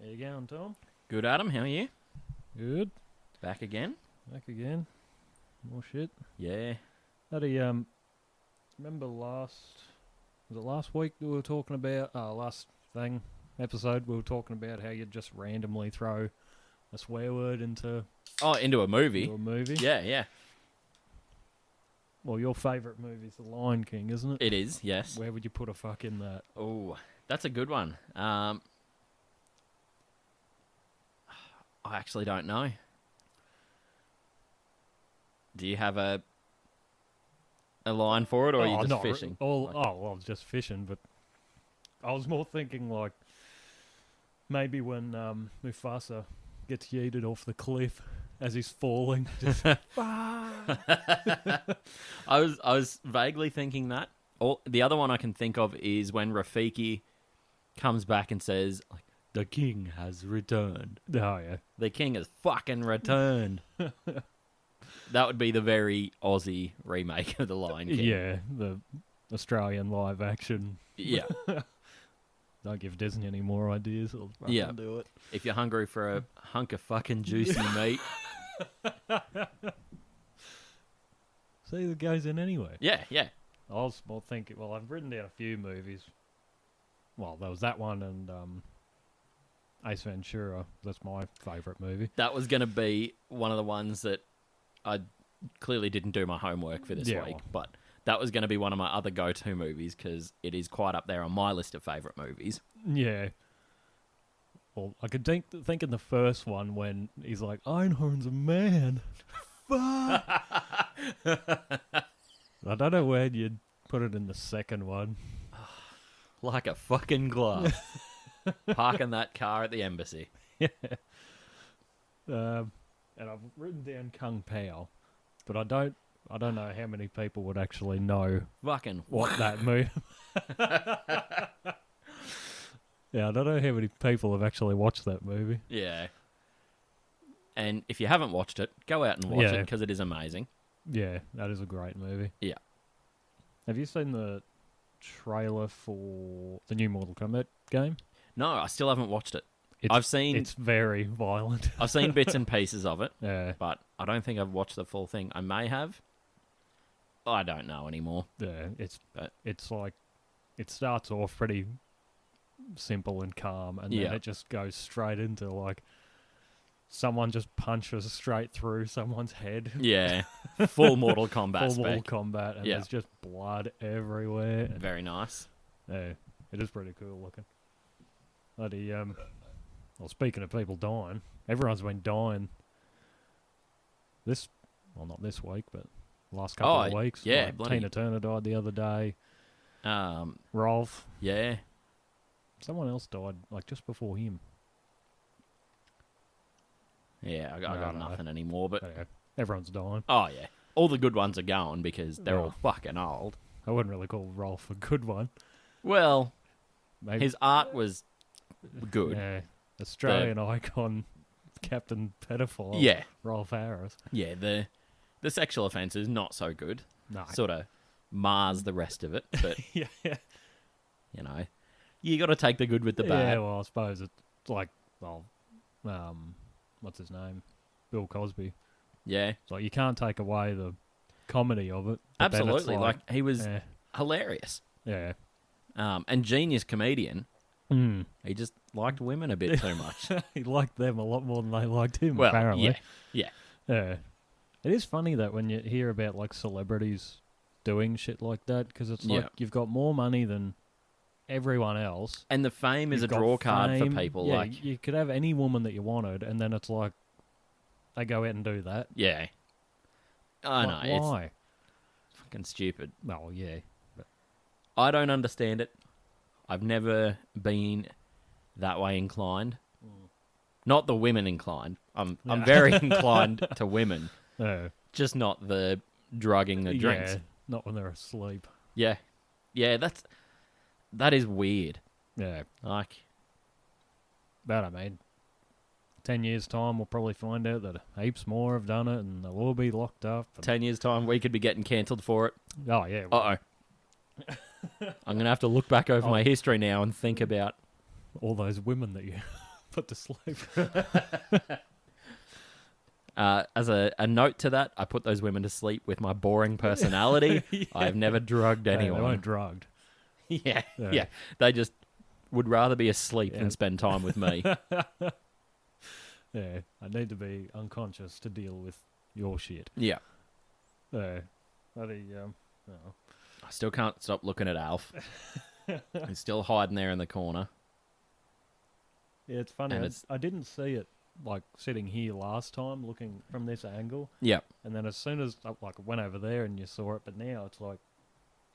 How you going, Tom? Good, Adam. How are you? Good. Back again? Back again. More shit. Yeah. Remember was it last week that we were talking about, episode, we were talking about how you'd just randomly throw a swear word into Into a movie? a movie? Yeah. Well, your favourite movie's The Lion King, isn't it? It is, yes. Where would you put a fuck in that? Oh, that's a good one. I actually don't know. Do you have a line for it, or are you just fishing? I was just fishing, but I was more thinking like maybe when Mufasa gets yeeted off the cliff as he's falling. Just, I was vaguely thinking that. The other one I can think of is when Rafiki comes back and says, like, "The king has returned." Oh yeah, the king has fucking returned. That would be the very Aussie remake of The Lion King. yeah, the Australian live action. Yeah. Don't give Disney any more ideas. I'll fucking do it. If you're hungry for a hunk of fucking juicy meat. See, that goes in anyway. Yeah. I was more thinking, well, I've written down a few movies. Well, there was that one and Ace Ventura. That's my favourite movie. That was going to be one of the ones that I clearly didn't do my homework for this week, but that was going to be one of my other go-to movies because it is quite up there on my list of favourite movies. Yeah. Well, I could think in the first one when he's like, Einhorn's a man. Fuck! I don't know where you'd put it in the second one. Like a fucking glove. Parking that car at the embassy. Yeah. And I've written down Kung Pao, but I don't know how many people would actually know Fucking what that movie. Yeah, I don't know how many people have actually watched that movie. Yeah. And if you haven't watched it, go out and watch it because it is amazing. Yeah, that is a great movie. Yeah. Have you seen the trailer for the new Mortal Kombat game? No, I still haven't watched it. It's very violent. I've seen bits and pieces of it, yeah, but I don't think I've watched the full thing. I may have. I don't know anymore. Yeah, it's like it starts off pretty simple and calm, and then it just goes straight into like someone just punches straight through someone's head. Yeah, full Mortal Kombat. Mortal Kombat, and there's just blood everywhere. Very nice. Yeah, it is pretty cool looking. Bloody well, speaking of people dying, everyone's been dying not this week, but the last couple of weeks. Yeah, like Tina Turner died the other day. Rolf. Yeah. Someone else died, like, just before him. Yeah, I got nothing anymore, but... Yeah, everyone's dying. Oh, yeah. All the good ones are going because they're all fucking old. I wouldn't really call Rolf a good one. Well, maybe his art was good. Yeah. Australian icon, Captain Pedophile. Yeah. Rolf Harris. Yeah, the sexual offence is not so good. No. Sort of mars the rest of it, but... yeah. You know, you got to take the good with the bad. Yeah, well, I suppose it's like, what's his name? Bill Cosby. Yeah. So you can't take away the comedy of it. Absolutely. Like, he was hilarious. Yeah. And genius comedian. Mm. He just liked women a bit too much. He liked them a lot more than they liked him, apparently. Yeah. It is funny that when you hear about, like, celebrities doing shit like that, because it's like you've got more money than everyone else. And the fame is a draw card for people. Yeah, like you could have any woman that you wanted, and then it's like, they go out and do that. Yeah. I know. Why? It's fucking stupid. Well, yeah. But I don't understand it. I've never been that way inclined. Not the women inclined. I'm very inclined to women. Just not the drugging the drinks. Yeah, not when they're asleep. Yeah. Yeah, that is weird. Yeah. Like, but I mean, 10 years' time, we'll probably find out that heaps more have done it and they'll all be locked up. 10 years' time, we could be getting cancelled for it. Oh, yeah. Uh-oh. I'm going to have to look back over my history now and think about... all those women that you put to sleep. As a note to that, I put those women to sleep with my boring personality. Yeah. I've never drugged Hey, anyone. they weren't drugged. Yeah, Yeah. yeah. They just would rather be asleep Yeah. than spend time with me. Yeah, I need to be unconscious to deal with your shit. Yeah. Yeah, bloody I still can't stop looking at Alf. He's still hiding there in the corner. Yeah, it's funny. And I didn't see it like sitting here last time, looking from this angle, Yeah. and then as soon as I went over there and you saw it, but now it's like,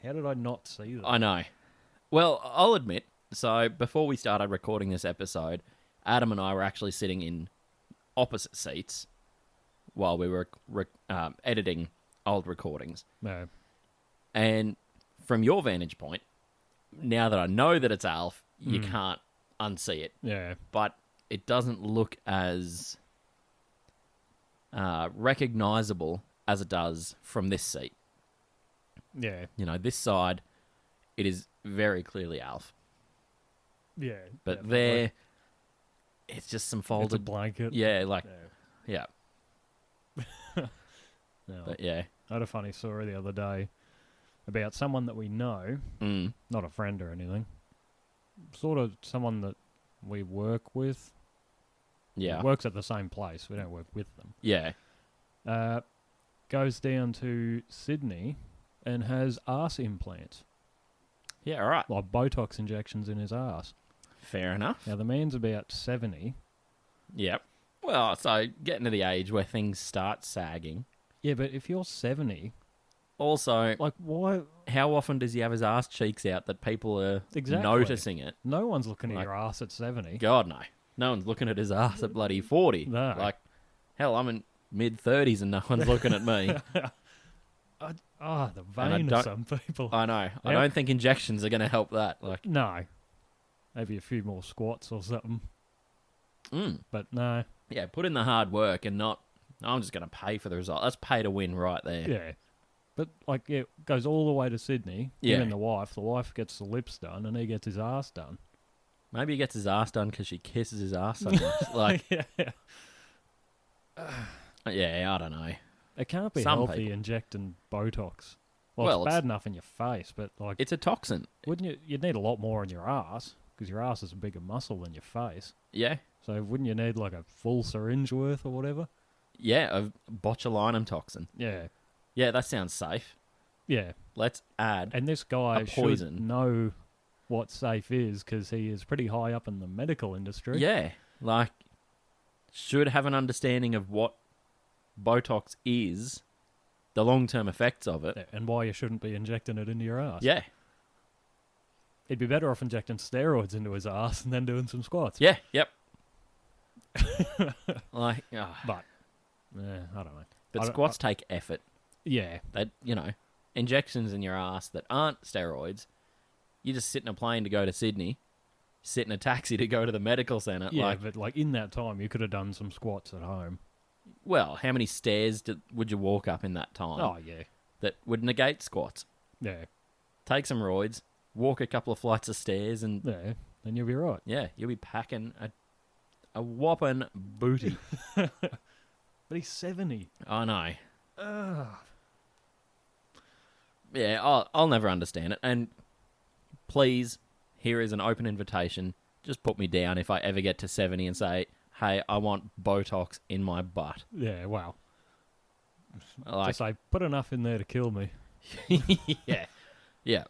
how did I not see that? I know. Well, I'll admit, so before we started recording this episode, Adam and I were actually sitting in opposite seats while we were editing old recordings. No, And from your vantage point, now that I know that it's Alf, you can't unsee it. yeah, But it doesn't look as recognizable as it does from this seat. yeah, You know, this side, it is very clearly Alf. yeah. But definitely. there, it's just some It's a folded... blanket. Yeah, like... Yeah. Yeah. No. But yeah. I had a funny story the other day about someone that we know, not a friend or anything, sort of someone that we work with. Yeah. Works at the same place. We don't work with them. Yeah. Goes down to Sydney and has arse implants, Yeah, all right. like Botox injections in his arse. Fair enough. Now, the man's about 70. Yep. Well, so getting to the age where things start sagging. Yeah, but if you're 70, Also, like, why? how often does he have his ass cheeks out that people are Exactly. noticing it? No one's looking at Like- your ass at 70. God, no. No one's looking at his ass at bloody 40. No. Like, hell, I'm in mid-30s and no one's looking at me. The I vein don't- of some people. I know. I Yeah. don't think injections are going to help that. Like, No. Maybe a few more squats or something. mm. But no. Yeah, put in the hard work and not, I'm just going to pay for the result. That's pay to win right there. Yeah. But, like, it goes all the way to Sydney. Yeah. Him and the wife. The wife gets the lips done and he gets his ass done. Maybe he gets his ass done because she kisses his ass so much. Like, yeah. yeah, I don't know. It can't be Some healthy people. injecting Botox. Well, Well, it's it's- bad enough in your face, but, like, It's a toxin. wouldn't you? You'd need a lot more in your ass because your ass is a bigger muscle than your face. Yeah. So wouldn't you need, like, a full syringe worth or whatever? Yeah, a botulinum toxin. Yeah. Yeah, that sounds safe. Yeah. Let's add. And this guy A should poison. know what safe is because he is pretty high up in the medical industry. Yeah, like, should have an understanding of what Botox is, the long-term effects of it. Yeah, and why you shouldn't be injecting it into your ass. Yeah, He'd be better off injecting steroids into his ass and then doing some squats. yeah, yep. Like, But, I don't know. but I don't- squats take effort. Yeah. That, you know, injections in your ass that aren't steroids. You just sit in a plane to go to Sydney, sit in a taxi to go to the medical centre. Yeah, Like, but, like, in that time, you could have done some squats at home. well, how many stairs would you walk up in that time Oh, yeah. that would negate squats? Yeah. Take some roids, walk a couple of flights of stairs, and Yeah. Then you'll be right. yeah, you'll be packing a whopping booty. But he's 70. I know. Ugh. Yeah, I'll never understand it. And please, here is an open invitation. Just put me down if I ever get to 70 and say, hey, I want Botox in my butt. Yeah, wow. Like, Just say, put enough in there to kill me. yeah. Yeah.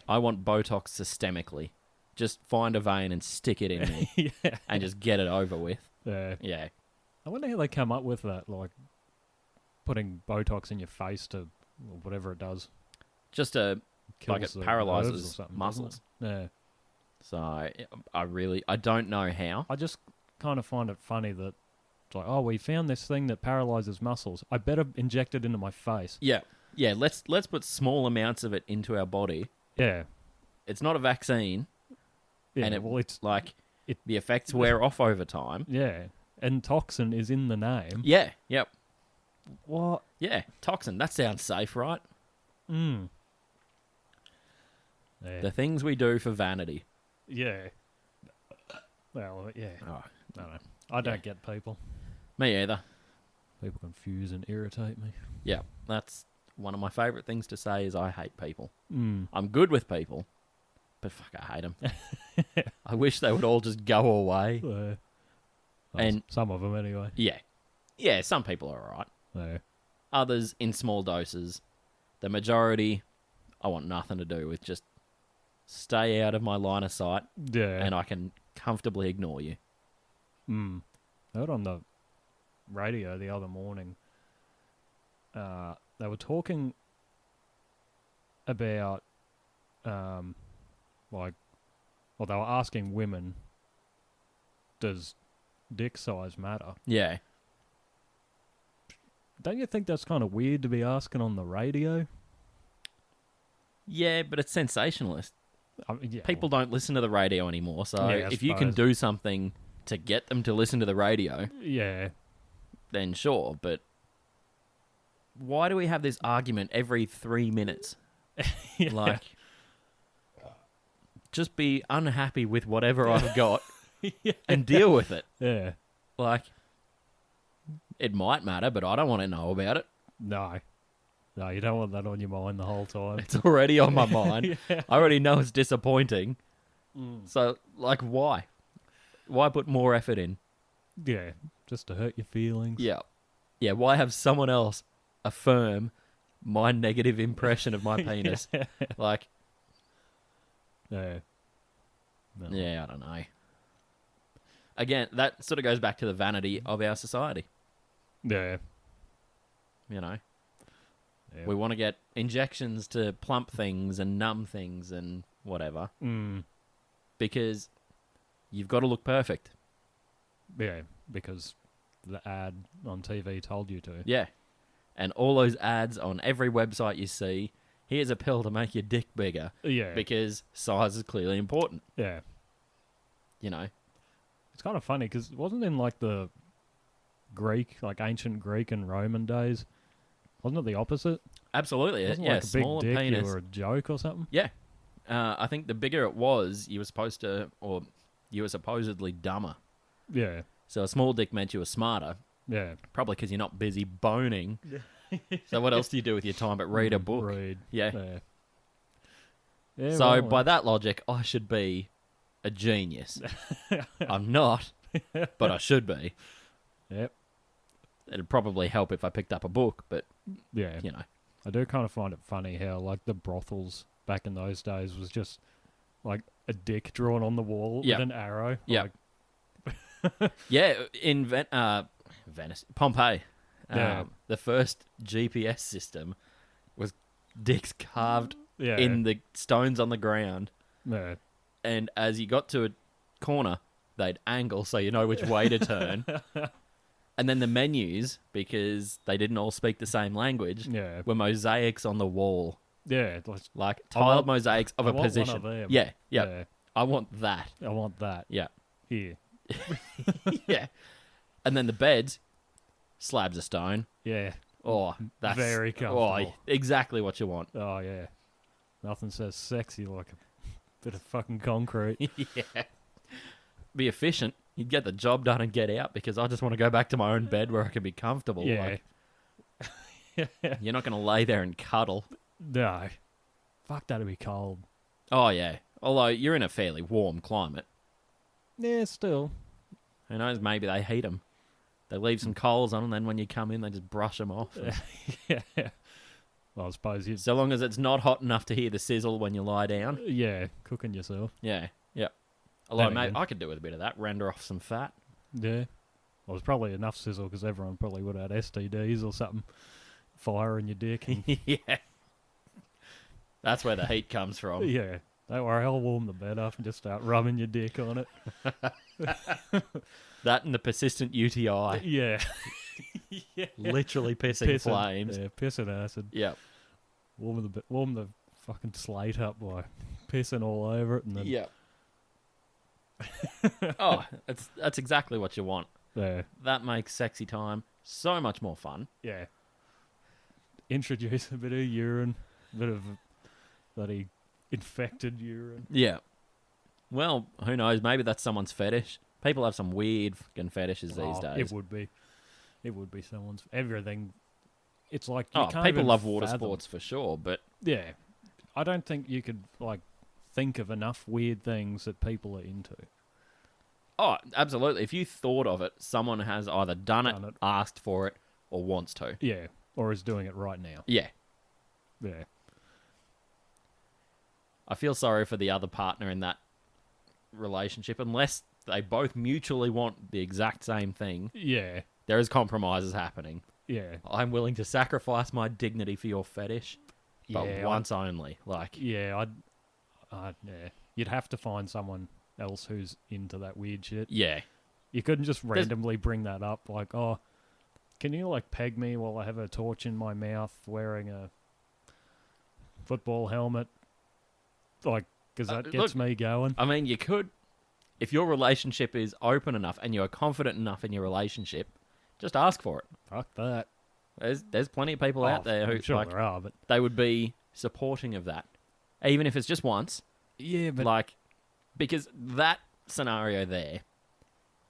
I want Botox systemically. Just find a vein and stick it in me Yeah. and just get it over with. Yeah. Yeah. I wonder how they come up with that, like, putting Botox in your face to, or whatever it does. Just like kills it the nerves or paralyzes something, doesn't muscles. it? Yeah. So I don't know how. I just kind of find it funny that it's like, oh, we found this thing that paralyzes muscles. I better inject it into my face. Yeah. Yeah, let's put small amounts of it into our body. Yeah. It's not a vaccine, Yeah, and well, it's... the effects wear off over time. Yeah. And toxin is in the name. Yeah, yep. What? Yeah, toxin. That sounds safe, right? Mm. Yeah. The things we do for vanity. Yeah. Well, yeah. Oh, No. I don't get people. me either. People confuse and irritate me. Yeah, that's one of my favourite things to say is I hate people. Mm. I'm good with people, but fuck, I hate them. I wish they would all just go away. And some of them anyway. Yeah, some people are alright. Yeah. Others in small doses. The majority, I want nothing to do with. Just stay out of my line of sight, and I can comfortably ignore you. I heard on the radio the other morning, they were talking about, they were asking women, does dick size matter? Yeah. Don't you think that's kind of weird to be asking on the radio? Yeah, but it's sensationalist. Yeah, People don't listen to the radio anymore, so Yeah, I if you can suppose. do something to get them to listen to the radio, Yeah. then sure, but why do we have this argument every 3 minutes? Yeah. Like, just be unhappy with whatever I've got and deal with it. Yeah. Like, it might matter, but I don't want to know about it. No. No, you don't want that on your mind the whole time. It's already on my mind. Yeah. I already know it's disappointing. So, like, why? Why put more effort in? Yeah. Just to hurt your feelings. Yeah. Yeah, why have someone else affirm my negative impression of my penis? Like, Yeah. No. yeah, I don't know. Again, that sort of goes back to the vanity of our society. Yeah. You know? Yeah. We want to get injections to plump things and numb things and whatever. Because you've got to look perfect. Yeah, because the ad on TV told you to. Yeah. And all those ads on every website you see, here's a pill to make your dick bigger. Yeah. Because size is clearly important. Yeah. You know? It's kind of funny because it wasn't in like the Greek, like ancient Greek and Roman days. Wasn't it the opposite? Absolutely. Wasn't Yeah, like a big smaller dick penis. you were a joke or something? Yeah. I think the bigger it was, you were supposed to, or you were supposedly dumber. Yeah. So a small dick meant you were smarter, Yeah. probably because you're not busy boning. So what else do you do with your time but read a book? Read. Yeah. Yeah, So well, by that logic, I should be a genius. I'm not, but I should be. Yep. It'd probably help if I picked up a book, but, Yeah. you know. I do kind of find it funny how, like, the brothels back in those days was just, like, a dick drawn on the wall Yep. with an arrow. Yep. Like, Yeah, in Venice, Pompeii, Yeah. the first GPS system was dicks carved yeah. in the stones on the ground, Yeah. and as you got to a corner, they'd angle so you know which way to turn. And then the menus, because they didn't all speak the same language, Yeah. were mosaics on the wall, Yeah. like I tiled want- mosaics of I a want one position. of them. Yeah, yeah, Yeah. I want that. I want that. Yeah, Here. yeah. And then the beds, slabs of stone. Yeah. Oh, that's Very Oh, comfortable. exactly what you want. Oh, yeah. Nothing says sexy like a bit of fucking concrete. Yeah. Be efficient. You'd get the job done and get out because I just want to go back to my own bed where I can be comfortable. Yeah. Like, you're not going to lay there and cuddle. No. Fuck, that'd be cold. Oh, yeah. Although you're in a fairly warm climate. Yeah, still. Who knows? Maybe they heat them. They leave some coals on, and then when you come in, they just brush them off. Yeah. Well, I suppose you. So long as it's not hot enough to hear the sizzle when you lie down. Yeah, cooking yourself. Yeah. Yep. Although, Then mate, again. I could do with a bit of that. Render off some fat. Yeah. Well, it's probably enough sizzle because everyone probably would have had STDs or something. Fire in your dick. And, Yeah. That's where the heat comes from. yeah. Don't worry, I'll warm the bed up and just start rubbing your dick on it. That and the persistent UTI. Yeah. Yeah. Literally pissing flames. Yeah, pissing acid. Yep. Warm the fucking slate up by pissing all over it and then Yep. Oh, that's exactly what you want. yeah. That makes sexy time so much more fun. Yeah. Introduce a bit of urine, a bit of bloody infected urine. Yeah. Well, who knows? Maybe that's someone's fetish. People have some weird fucking fetishes these days. It would be. It would be someone's everything. It's like you can't people even love water fathom. sports for sure, but Yeah, I don't think you could like think of enough weird things that people are into. oh, absolutely. If you thought of it, someone has either done it, asked for it, or wants to. Yeah, or is doing it right now. Yeah. Yeah. I feel sorry for the other partner in that relationship unless they both mutually want the exact same thing. Yeah. There is compromises happening. Yeah. I'm willing to sacrifice my dignity for your fetish, but once only. Like, yeah, yeah. You'd have to find someone else who's into that weird shit. yeah, You couldn't just randomly bring that up, like, oh, can you like peg me while I have a torch in my mouth wearing a football helmet? Like, because that gets me going. I mean, you could, if your relationship is open enough and you're confident enough in your relationship, just ask for it. Fuck that. There's plenty of people out there who I'm sure there are, but they would be supporting of that, even if it's just once. yeah, but Like, because that scenario there,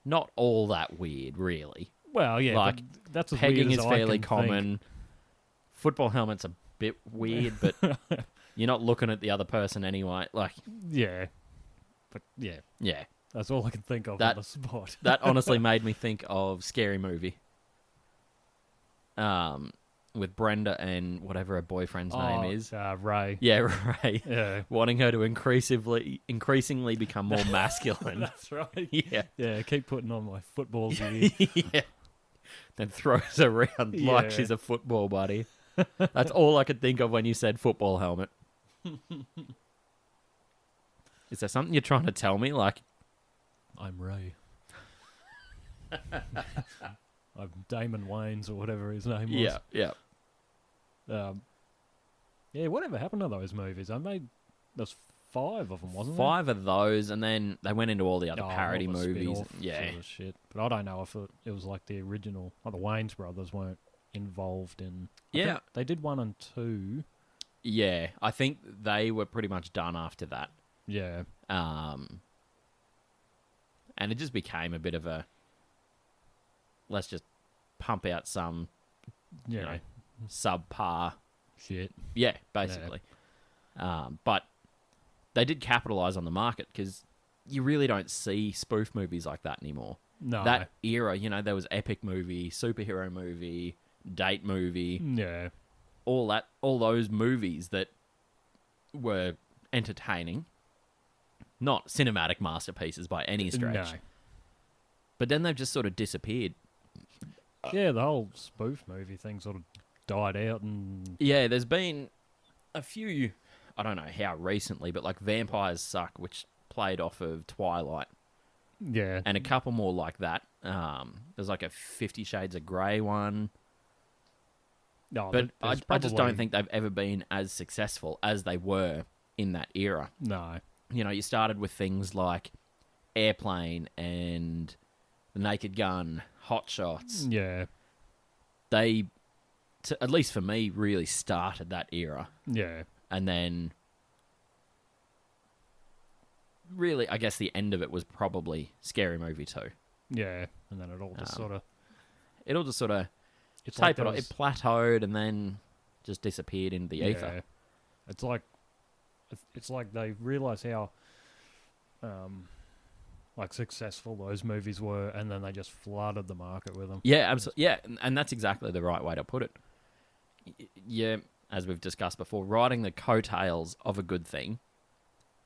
not all that weird, really. well, yeah, like, but that's as Pegging weird is as fairly I can common. think. Football helmet's a bit weird, but you're not looking at the other person anyway. Like, Yeah, but yeah, yeah. that's all I can think of That- on the spot. That honestly made me think of Scary Movie. With Brenda and whatever her boyfriend's name is. Ray. Yeah, Ray. Yeah, Wanting her to increasingly become more masculine. that's right. Yeah. Yeah, keep putting on my football gear. Yeah. Then throws her around like Yeah. she's a football buddy. That's all I could think of when you said football helmet. Is there something you're trying to tell me? Like, I'm Ray. I'm Damon Wayans or whatever his name was. yeah. Yeah, whatever happened to those movies? There's 5 of them, wasn't 5 of those, and then they went into all the other there? parody all the movies. spin-off Yeah. sort of shit. But I don't know if it was like the original. Well, the Wayans brothers weren't involved in. I Yeah. think they did 1 and 2. Yeah, I think they were pretty much done after that. Yeah. And it just became a bit of a, let's just pump out some Yeah. know, subpar. Shit. Yeah, basically. But they did capitalize on the market because you really don't see spoof movies like that anymore. No. That era, there was epic movie, superhero movie, date movie, Yeah. all those movies that were entertaining, not cinematic masterpieces by any stretch. No. But then they've just sort of disappeared. Yeah, the whole spoof movie thing sort of died out, and Yeah, there's been a few, I don't know how recently, but like Vampires Suck, which played off of Twilight, yeah, and a couple more like that. There's like a 50 Shades of Grey one. no, But there's I just probably- don't think they've ever been as successful as they were in that era. No. You started with things like Airplane and The Naked Gun, Hot Shots. Yeah. They, at least for me, really started that era. Yeah. And then, really, I guess the end of it was probably Scary Movie 2. Yeah. And then it all just sort of. It all just sort of It's like tapered off. It plateaued and then just disappeared into the ether. It's like they realize how like successful those movies were, and then they just flooded the market with them. Yeah, absolutely. Yeah, and that's exactly the right way to put it. Yeah, as we've discussed before, riding the coattails of a good thing,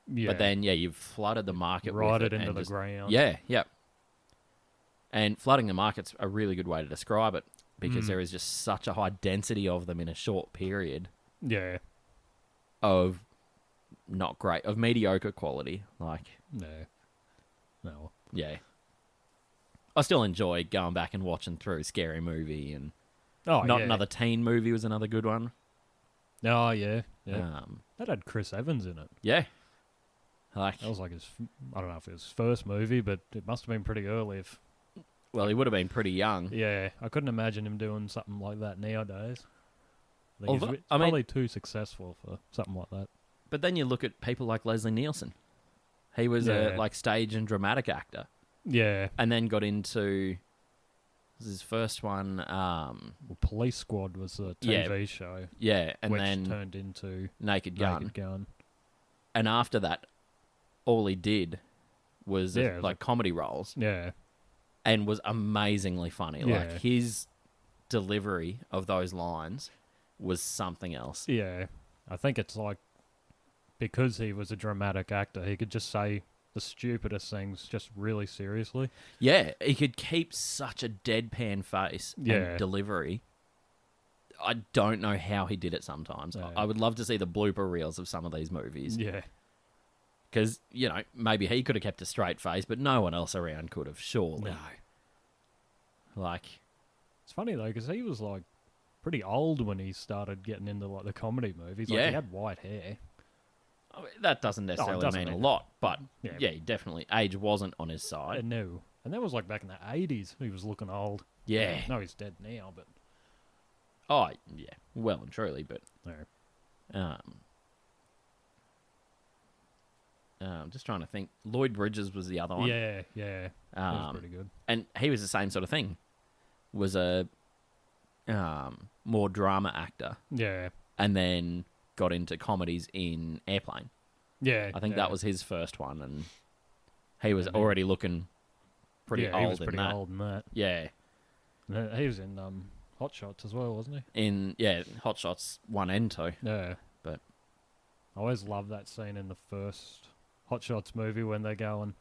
Yeah. but then you've flooded the market ride with it into and the just- ground. Yeah, yeah. And flooding the market's a really good way to describe it because there is just such a high density of them in a short period Yeah. of not great, of mediocre quality. Like, No. yeah. I still enjoy going back and watching through Scary Movie, and Oh, Not yeah. Another Teen Movie was another good one. Oh, yeah. Yeah. Um, That had Chris Evans in it. yeah. Like, That was like I don't know if it was his first movie, but it must have been pretty early. well, he would have been pretty young. Yeah, I couldn't imagine him doing something like that nowadays. I think Although- he's I mean- probably too successful for something like that. But then you look at people like Leslie Nielsen. He was Yeah. a stage and dramatic actor. Yeah. And then got into his first one. Well, Police Squad was a TV show. Yeah, and which then turned into Naked Gun. Naked Gun. And after that, all he did was like comedy roles. Yeah. And was amazingly funny. Yeah. Like his delivery of those lines was something else. Yeah. I think it's like because he was a dramatic actor, he could just say the stupidest things just really seriously. Yeah, he could keep such a deadpan face and delivery. I don't know how he did it sometimes. Yeah. I would love to see the blooper reels of some of these movies. Yeah. Because, maybe he could have kept a straight face, but no one else around could have, surely. No. Like... It's funny, though, because he was, like, pretty old when he started getting into, like, the comedy movies. Like, he had white hair. I mean, that doesn't necessarily mean a lot, but, yeah, definitely. Age wasn't on his side. No. And that was, like, back in the 80s. He was looking old. Yeah. No, he's dead now, but... Oh, yeah. Well and truly, but... No. I'm just trying to think. Lloyd Bridges was the other one. Yeah. That was pretty good. And he was the same sort of thing. Was a more drama actor. Yeah. And then got into comedies in Airplane. Yeah. I think that was his first one, and he was already looking pretty old he was pretty in that. old in that. Yeah. He was in Hot Shots as well, wasn't he? In Hot Shots 1 and 2. Yeah. But I always love that scene in the first Hot Shots movie when they're going,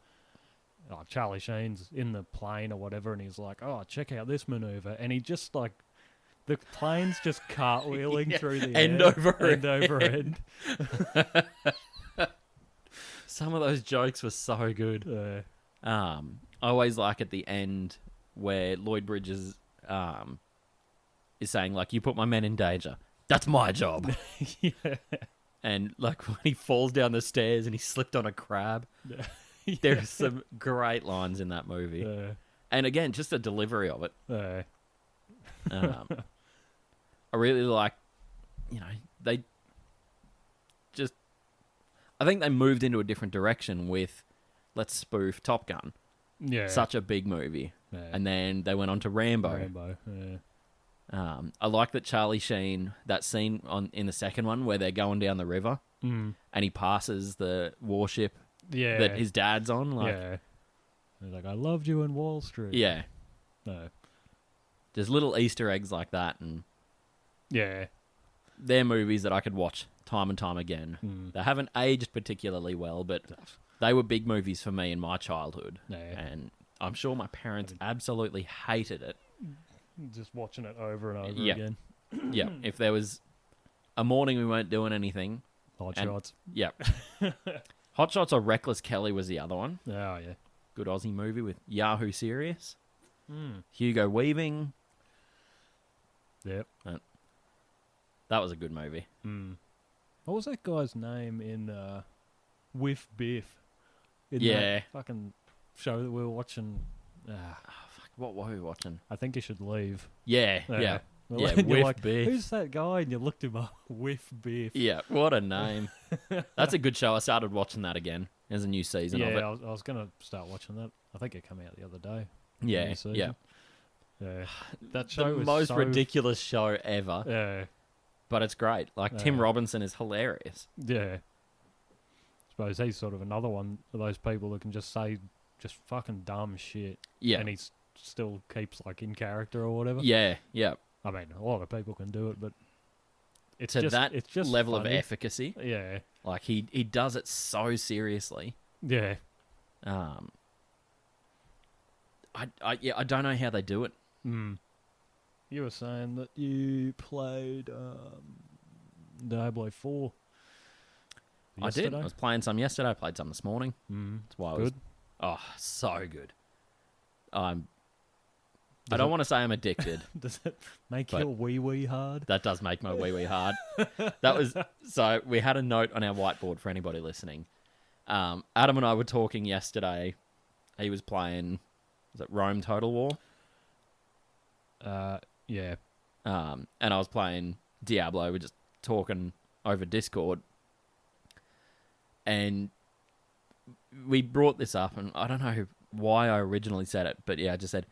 Charlie Sheen's in the plane or whatever, and he's like, oh, check out this maneuver. And he just, like, the plane's just cartwheeling through the end air. Over end over end. Some of those jokes were so good. I always like at the end where Lloyd Bridges is saying, like, you put my men in danger. That's my job. Yeah. And, like, when he falls down the stairs and he slipped on a crab. Yeah. There's some great lines in that movie. And, again, just the delivery of it. I really like, they just... I think they moved into a different direction with Let's Spoof Top Gun. Yeah. Such a big movie. Yeah. And then they went on to Rambo. I like that Charlie Sheen, that scene in the second one where they're going down the river and he passes the warship that his dad's on. Like, He's like, I loved you in Wall Street. Yeah. No. There's little Easter eggs like that, and they're movies that I could watch time and time again. They haven't aged particularly well, but they were big movies for me in my childhood. And I'm sure my parents absolutely hated it. Just watching it over and over again. Yeah. If there was a morning we weren't doing anything. Hot Shots. Yeah. Hot Shots or Reckless Kelly was the other one. Oh, yeah. Good Aussie movie with Yahoo Serious. Hugo Weaving. Yep. That was a good movie. What was that guy's name in With Biff? In that fucking show that we were watching. What were we watching? I think you should leave. Yeah. With like, Biff. Who's that guy? And you looked him up. With Biff. Yeah, what a name. That's a good show. I started watching that again. There's a new season of it. I was going to start watching that. I think it came out the other day. Yeah. That show was the most ridiculous show ever. Yeah. But it's great. Like, Tim Robinson is hilarious. Yeah. I suppose he's sort of another one of those people that can just say just fucking dumb shit. Yeah. And he still keeps, like, in character or whatever. Yeah. I mean, a lot of people can do it, but it's to just that it's just level funny. of efficacy. Yeah. Like, he does it so seriously. Yeah. I don't know how they do it. You were saying that you played Diablo 4 yesterday? I did. I was playing some yesterday. I played some this morning. That's why good. So good. I don't want to say I'm addicted. Does it make your wee hard? That does make my wee hard. So we had a note on our whiteboard for anybody listening. Adam and I were talking yesterday. He was playing, was it Rome Total War? Yeah. And I was playing Diablo. We're just talking over Discord. And we brought this up, and I don't know why I originally said it, but yeah, I just said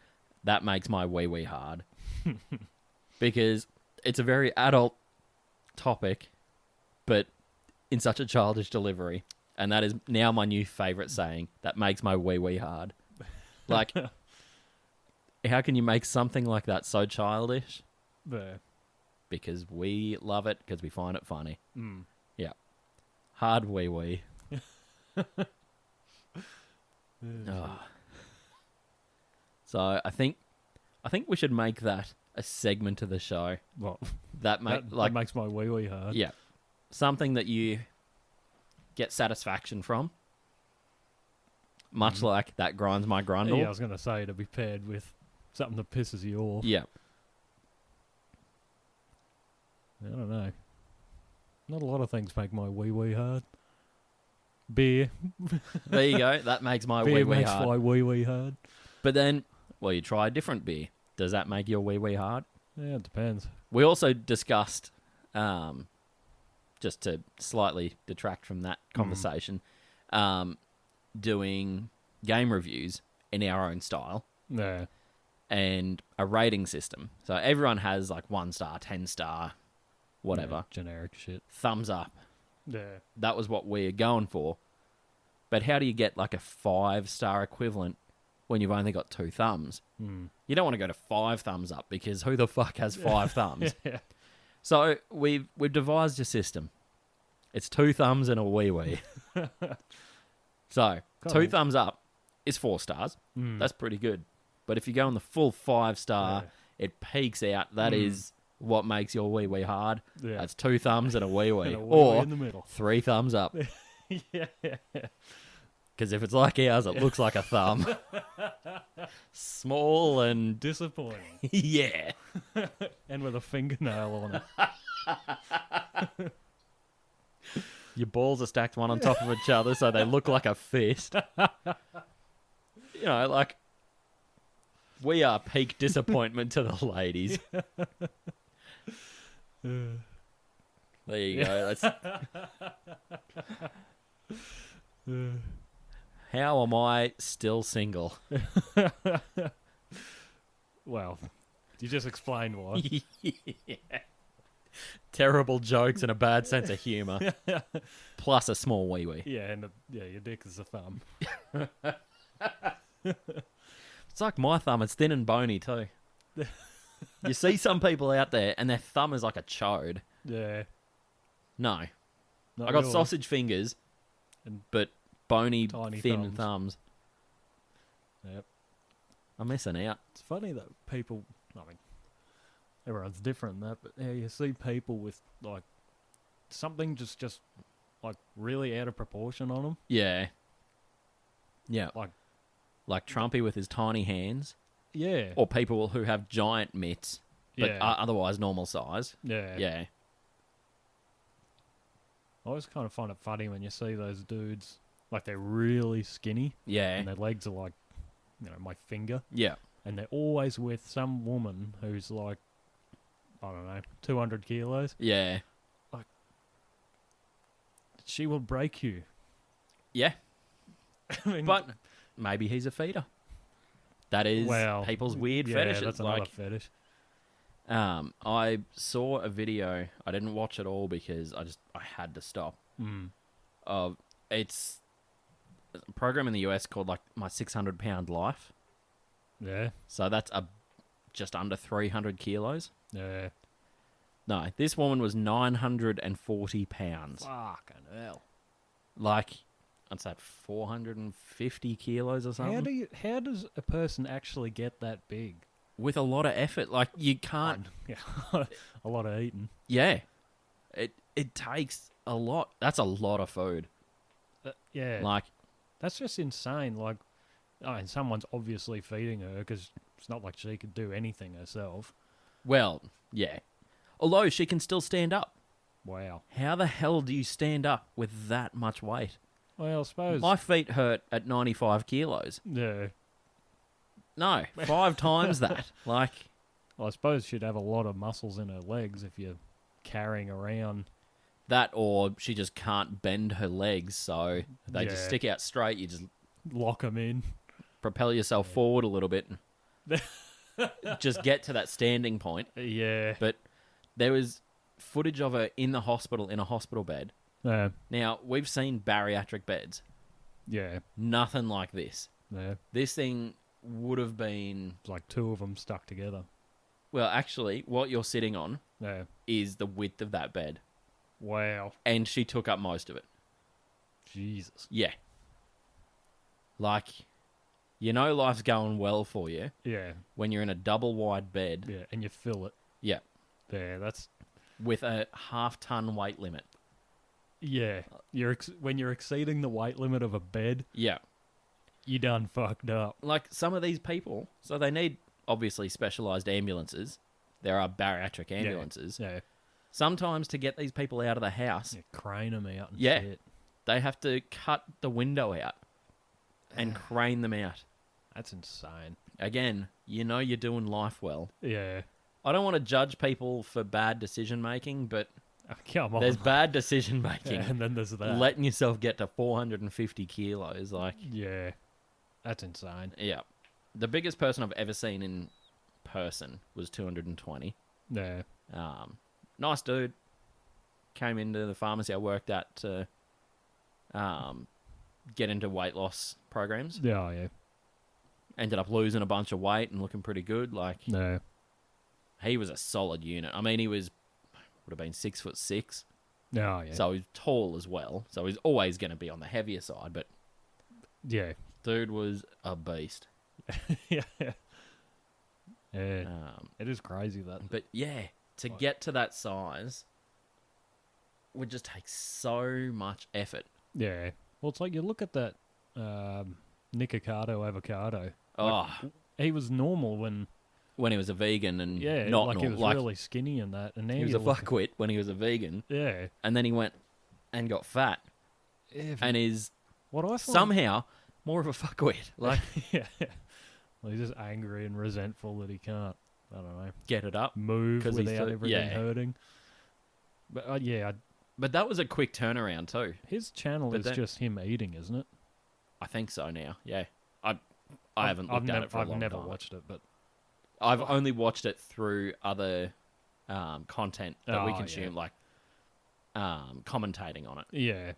that makes my wee hard. Because it's a very adult topic, but in such a childish delivery. And that is now my new favourite saying. That makes my wee hard. Like, how can you make something like that so childish? Yeah. Because we love it, because we find it funny. Mm. Yeah. Hard wee. Oh. So I think we should make that a segment of the show. Well, that makes my wee hard. Yeah. Something that you get satisfaction from. Much like that grinds my grundle. Yeah, I was going to say to be paired with something that pisses you off. Yeah. I don't know. Not a lot of things make my wee hard. Beer. There you go. That makes my beer wee makes hard. my wee hard. But then, well, you try a different beer. Does that make your wee hard? Yeah, it depends. We also discussed, just to slightly detract from that conversation, doing game reviews in our own style. Yeah. And a rating system. So everyone has like 1 star, 10 star, whatever. Yeah, generic shit. Thumbs up. Yeah. That was what we're going for. But how do you get like a 5-star equivalent when you've only got 2 thumbs? You don't want to go to 5 thumbs up because who the fuck has 5 thumbs? Yeah. So we've devised a system. It's 2 thumbs and a wee. So 2 thumbs up is 4 stars. That's pretty good. But if you go on the full 5-star, it peaks out. That is what makes your wee hard. Yeah. That's 2 thumbs and a wee. Or in the middle. 3 thumbs up. Yeah. Because if it's like ours, it looks like a thumb. Small and... Disappointing. yeah. And with a fingernail on it. Your balls are stacked one on top of each other so they look like a fist. You know, like... We are peak disappointment to the ladies. There you go. How am I still single? Well, you just explained why. Yeah. Terrible jokes and a bad sense of humour. Plus a small wee. Yeah, and your dick is a thumb. It's like my thumb. It's thin and bony too. You see some people out there and their thumb is like a chode. Yeah. No. Not I got yours. sausage fingers, but bony, Tiny thin thumbs. Yep. I'm missing out. It's funny that people, I mean, everyone's different in that, but yeah, you see people with, like, something just like, really out of proportion on them. Yeah. Yeah. Like Trumpy with his tiny hands. Yeah. Or people who have giant mitts, but Yeah. are otherwise normal size. Yeah. Yeah. I always kind of find it funny when you see those dudes, like, they're really skinny. Yeah. And their legs are like, my finger. Yeah. And they're always with some woman who's like, I don't know, 200 kilos. Yeah. Like, she will break you. Yeah. I mean, But maybe he's a feeder. That is people's weird fetishes. That's another fetish. I saw a video. I didn't watch it all because I had to stop. It's a program in the US called like My 600 Pound Life. Yeah. So that's just under 300 kilos. Yeah. No, this woman was 940 pounds. Fucking hell. Like, I'd say 450 kilos or something. How does a person actually get that big? With a lot of effort. Like, you can't... Yeah. A lot of eating. Yeah. It takes a lot. That's a lot of food. Yeah. Like... That's just insane. Like, and someone's obviously feeding her because it's not like she could do anything herself. Well, yeah. Although she can still stand up. Wow. How the hell do you stand up with that much weight? Well, I suppose... My feet hurt at 95 kilos. Yeah. No, 5 times that. Like... Well, I suppose she'd have a lot of muscles in her legs if you're carrying around... That, or she just can't bend her legs, so they just stick out straight. You just... Lock them in. propel yourself forward a little bit and just get to that standing point. Yeah. But there was footage of her in the hospital, in a hospital bed. Yeah. Now, we've seen bariatric beds. Yeah. Nothing like this. Yeah. This thing would have been... It's like two of them stuck together. Well, actually, what you're sitting on is the width of that bed. Wow. And she took up most of it. Jesus. Yeah. Like, you know life's going well for you. Yeah. When you're in a double wide bed. Yeah, and you fill it. Yeah. Yeah, that's... With a half-ton weight limit. Yeah. When you're exceeding the weight limit of a bed... Yeah. You done fucked up. Like, some of these people, so they need, obviously, specialised ambulances. There are bariatric ambulances. Yeah. Sometimes to get these people out of the house... You crane them out and yeah, shit. They have to cut the window out and crane them out. That's insane. Again, you know you're doing life well. Yeah. I don't want to judge people for bad decision-making, but come on, there's bad decision-making. Yeah, and then there's that. Letting yourself get to 450 kilos, like... Yeah. That's insane. Yeah. The biggest person I've ever seen in person was 220. Yeah. Nice dude. Came into the pharmacy I worked at to get into weight loss programs. Yeah, yeah. Ended up losing a bunch of weight and looking pretty good. Like, no. He was a solid unit. I mean, would have been 6'6". Oh, yeah. So he's tall as well. So he's always going to be on the heavier side, but yeah, dude was a beast. yeah. It is crazy that. But yeah, to get to that size would just take so much effort. Yeah. Well, it's like you look at that Nikocado avocado. Oh, he was normal when he was a vegan and like not normal. He was really skinny and that. And now he was a fuckwit when he was a vegan. Yeah. And then he went and got fat. Yeah, and is what I find... somehow more of a fuckwit. Like, yeah. Well, he's just angry and resentful that he can't, I don't know, get it up, move without everything hurting. But but that was a quick turnaround too. His channel is just him eating, isn't it? I think so now. Yeah, I haven't looked at it for a long time. I've never watched it, but I've only watched it through other content that we consume, like commentating on it. Yeah.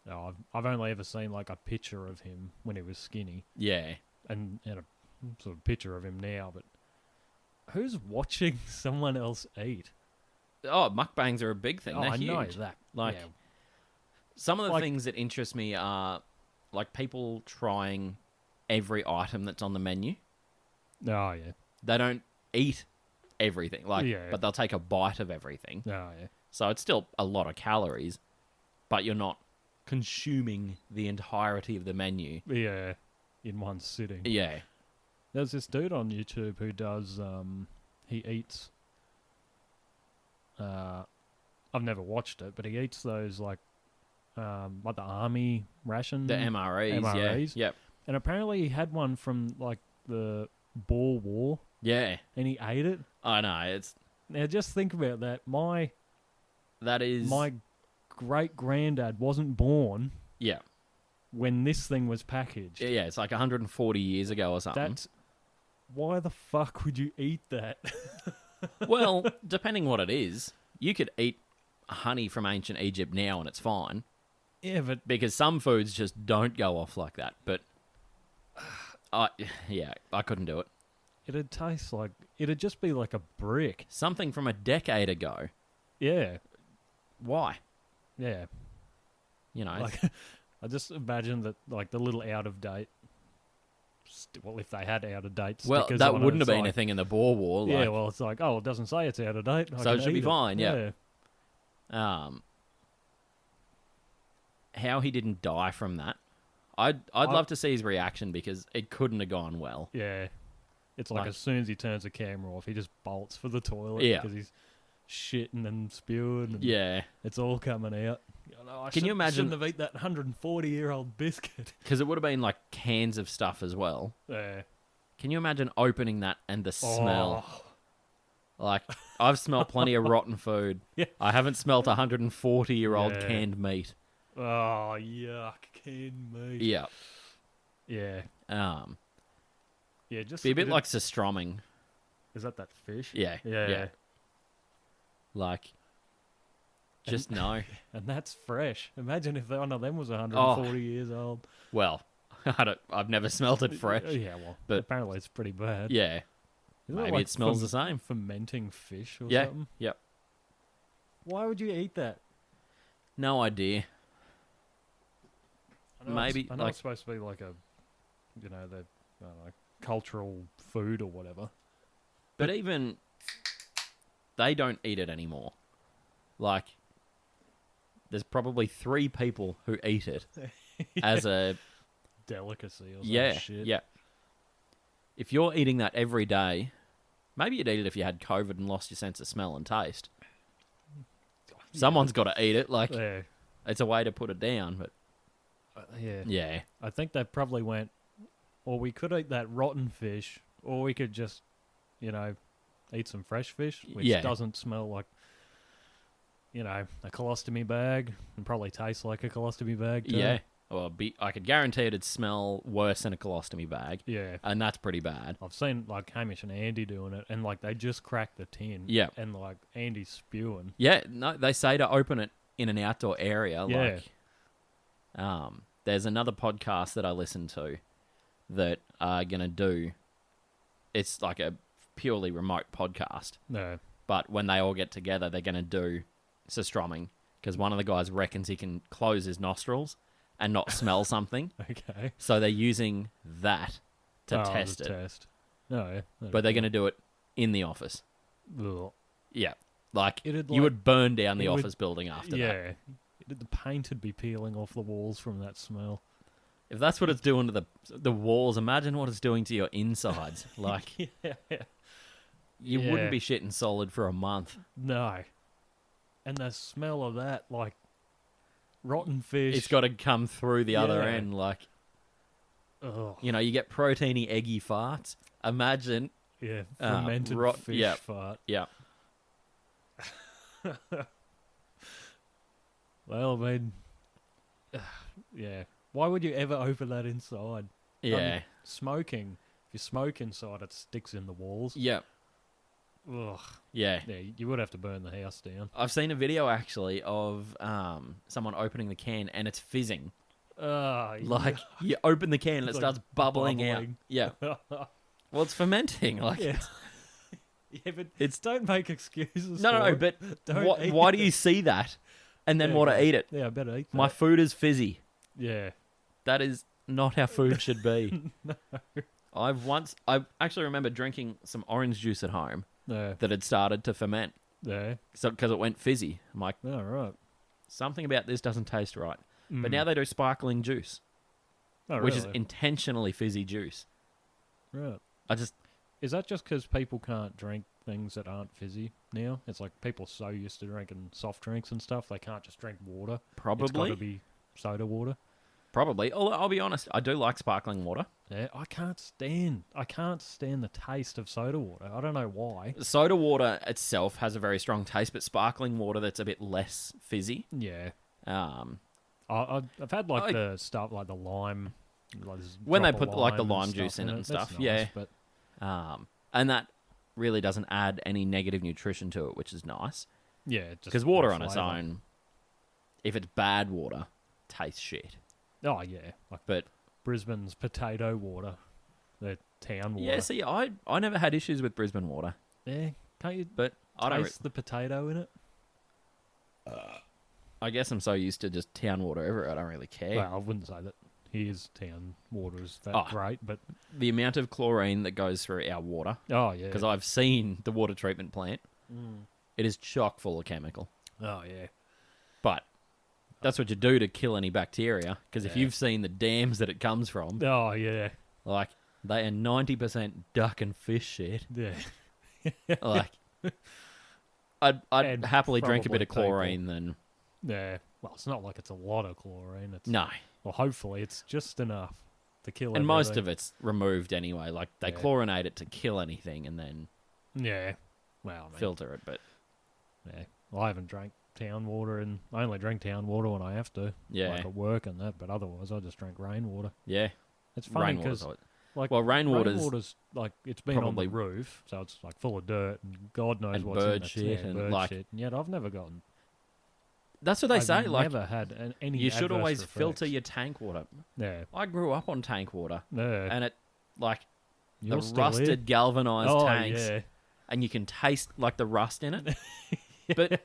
No, I've only ever seen like a picture of him when he was skinny. Yeah. And a sort of picture of him now, but who's watching someone else eat? Oh, mukbangs are a big thing. They're huge. I know that. Like, some of the things that interest me are like people trying every item that's on the menu. Oh, yeah. They don't eat everything, but they'll take a bite of everything. Oh, yeah. So it's still a lot of calories, but you're not consuming the entirety of the menu. Yeah, in one sitting. Yeah. There's this dude on YouTube who does, he eats, I've never watched it, but he eats those like the army ration. The MREs. Yeah. Yep. And apparently he had one from like the Boer War. Yeah. And he ate it. I know. Now just think about that. My great granddad wasn't born. Yeah. When this thing was packaged. Yeah, it's like 140 years ago or something. Why the fuck would you eat that? Well, depending what it is, you could eat honey from ancient Egypt now and it's fine. Yeah, but because some foods just don't go off like that. But I couldn't do it. It'd taste like it'd just be like a brick. Something from a decade ago. Yeah. Why? Yeah. You know, like, I just imagine that like the little out of date. Well, if they had out of date stickers, well, that wouldn't have been a thing in the Boer War. Like, yeah, well, it's like, oh, it doesn't say it's out of date, so it should be fine. Yeah. How he didn't die from that, I'd love to see his reaction because it couldn't have gone well. Yeah, it's like as soon as he turns the camera off, he just bolts for the toilet because he's shitting and spewing. And it's all coming out. Can you imagine? Shouldn't have eaten that 140-year-old biscuit. Because it would have been like cans of stuff as well. Yeah. Can you imagine opening that and the smell? Like, I've smelled plenty of rotten food. Yeah. I haven't smelt 140-year-old canned meat. Oh, yuck, canned meat. Yeah. Yeah. Yeah, just Be a bit like surströmming. Is that fish? Yeah. Yeah. Like, just no. And that's fresh. Imagine if one of them was 140 years old. Well, I've never smelt it fresh. Yeah, well, but apparently it's pretty bad. Yeah. Isn't Maybe it smells the same. Fermenting fish or Yeah. something? Yep. Why would you eat that? No idea. Maybe I know it's supposed to be like a, the I don't know, cultural food or whatever. But even they don't eat it anymore. Like, there's probably 3 people who eat it as a delicacy or some shit. Yeah. If you're eating that every day, maybe you'd eat it if you had COVID and lost your sense of smell and taste. Someone's got to eat it. Like, it's a way to put it down, but yeah. I think they probably went, or we could eat that rotten fish, or we could just, eat some fresh fish, which doesn't smell like, a colostomy bag, and probably tastes like a colostomy bag too. Yeah. Well, I could guarantee it'd smell worse than a colostomy bag. Yeah. And that's pretty bad. I've seen, Hamish and Andy doing it, and, they just crack the tin. Yeah. And, Andy's spewing. Yeah, no, they say to open it in an outdoor area. Yeah. There's another podcast that I listen to that are going to do... It's like a purely remote podcast. No. But when they all get together, they're going to do surströmming, because one of the guys reckons he can close his nostrils and not smell something. Okay. So they're using that to test it. Test. No, yeah. But they're going to do it in the office. Ugh. Yeah. You would burn down the office building after that. Yeah. The paint would be peeling off the walls from that smell. If that's what it's doing to the walls, imagine what it's doing to your insides. You wouldn't be shitting solid for a month. No. And the smell of that, rotten fish. It's got to come through the other end, Ugh. you get proteiny, eggy farts. Imagine. Yeah, fermented fish fart. Yeah. Well, I mean, yeah. Why would you ever open that inside? Yeah. Smoking. If you smoke inside, it sticks in the walls. Yeah. Ugh. Yeah. Yeah, you would have to burn the house down. I've seen a video, actually, of someone opening the can and it's fizzing. You open the can and it starts bubbling out. Yeah. Well, it's fermenting. Yeah, but don't make excuses. No, but why do you see that and then want to eat it? Yeah, I better eat that. My food is fizzy. Yeah. That is not how food should be. No. I actually remember drinking some orange juice at home that had started to ferment. Yeah. Because it went fizzy. I'm like, oh, right. Something about this doesn't taste right. But now they do sparkling juice, which is intentionally fizzy juice. Right. Is that just because people can't drink things that aren't fizzy now? It's like people are so used to drinking soft drinks and stuff, they can't just drink water. Probably. It's got to be soda water. Probably. Although, I'll be honest, I do like sparkling water. Yeah, I can't stand the taste of soda water. I don't know why. Soda water itself has a very strong taste, but sparkling water that's a bit less fizzy. Yeah. I've had the stuff like the lime. When they put the lime juice in it and stuff, nice, yeah. But and that really doesn't add any negative nutrition to it, which is nice. Yeah, because water on its own, if it's bad water, tastes shit. Oh yeah, but Brisbane's potato water, the town water. Yeah, see, I never had issues with Brisbane water. Yeah, can't you? But I don't taste the potato in it. I guess I'm so used to just town water everywhere, I don't really care. Well, I wouldn't say that here's town water is that great, but the amount of chlorine that goes through our water. Oh yeah, because I've seen the water treatment plant. It is chock full of chemical. Oh yeah, but that's what you do to kill any bacteria. Because if you've seen the dams that it comes from, oh yeah, they are 90% duck and fish shit. Yeah, I'd happily drink a bit of chlorine than. Yeah, well, it's not like it's a lot of chlorine. It's, no. Well, hopefully it's just enough to kill. And most of it's removed anyway. They chlorinate it to kill anything and then. Yeah. Well, filter it, but. Yeah, well, I haven't drank town water, and I only drink town water when I have to. Yeah. Like at work and that, but otherwise I just drink rainwater. Yeah. It's funny because rainwater's like it's been on the roof, so it's like full of dirt and God knows what's in it. Shit and bird like shit. And yet I've never gotten. That's what they say. I've Like never had any. You should always effects. filter your tank water. Yeah. I grew up on tank water, and it like You're the rusted galvanized tanks, yeah. and you can taste like the rust in it. But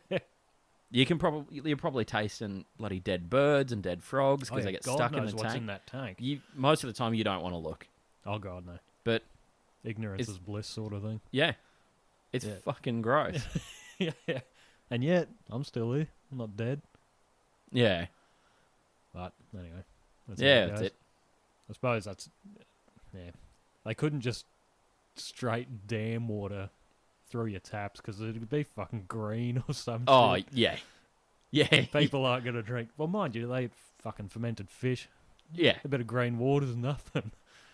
you're probably tasting bloody dead birds and dead frogs because they get God stuck knows in the what's tank. in that tank. Most of the time you don't want to look. Oh God, no. But ignorance is bliss, sort of thing. Yeah, it's fucking gross. Yeah, and yet I'm still here. I'm not dead. Yeah. But anyway, that's it. I suppose that's They couldn't just straight dam water through your taps because it'd be fucking green or something. Oh yeah. People aren't gonna drink. Well, mind you, they eat fucking fermented fish. Yeah. A bit of green water's nothing.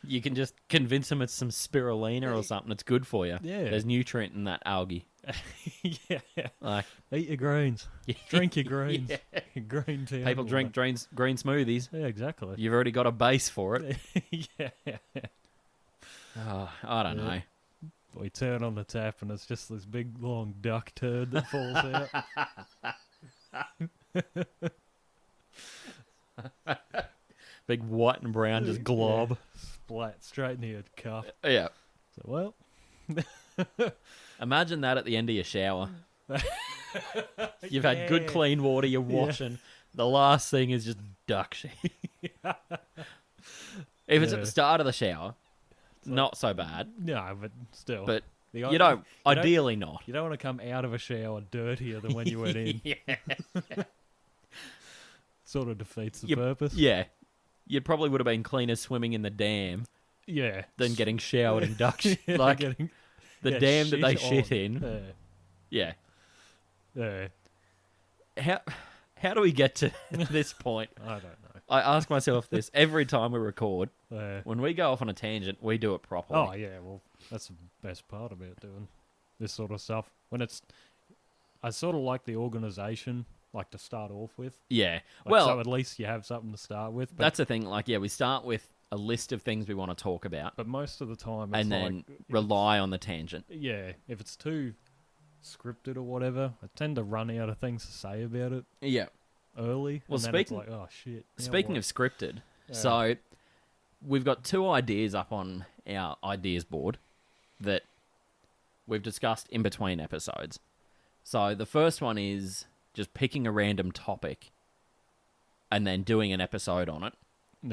You can just convince them it's some spirulina or something. It's good for you. Yeah. There's nutrient in that algae. Yeah. Like, eat your greens. Drink your greens. Yeah. Green tea. People drink green smoothies. Yeah, exactly. You've already got a base for it. Yeah. Oh, I don't know. We turn on the tap and it's just this big long duck turd that falls out. Big white and brown just glob. Splat straight into your cup. Yeah. So, well. Imagine that at the end of your shower. You've had good clean water, you're washing. The last thing is just duck shit. If it's at the start of the shower, not so bad. No, but still. But ideally not. You don't want to come out of a shower dirtier than when you went in. Yeah. Sort of defeats the purpose. Yeah. You probably would have been cleaner swimming in the dam. Yeah. Than getting showered in duck shit. Like the dam that they shit in. Yeah. Yeah. How do we get to this point? I don't know. I ask myself this every time we record. When we go off on a tangent, we do it properly. Oh, yeah. Well, that's the best part about doing this sort of stuff. I sort of like the organisation, like to start off with. Yeah. So at least you have something to start with. That's the thing. Like, we start with a list of things we want to talk about. But most of the time, and then rely on the tangent. Yeah. If it's too scripted or whatever, I tend to run out of things to say about it. Yeah. Early. Well, speaking like, oh shit. Speaking of scripted, so we've got 2 ideas up on our ideas board that we've discussed in between episodes. So the first one is just picking a random topic and then doing an episode on it,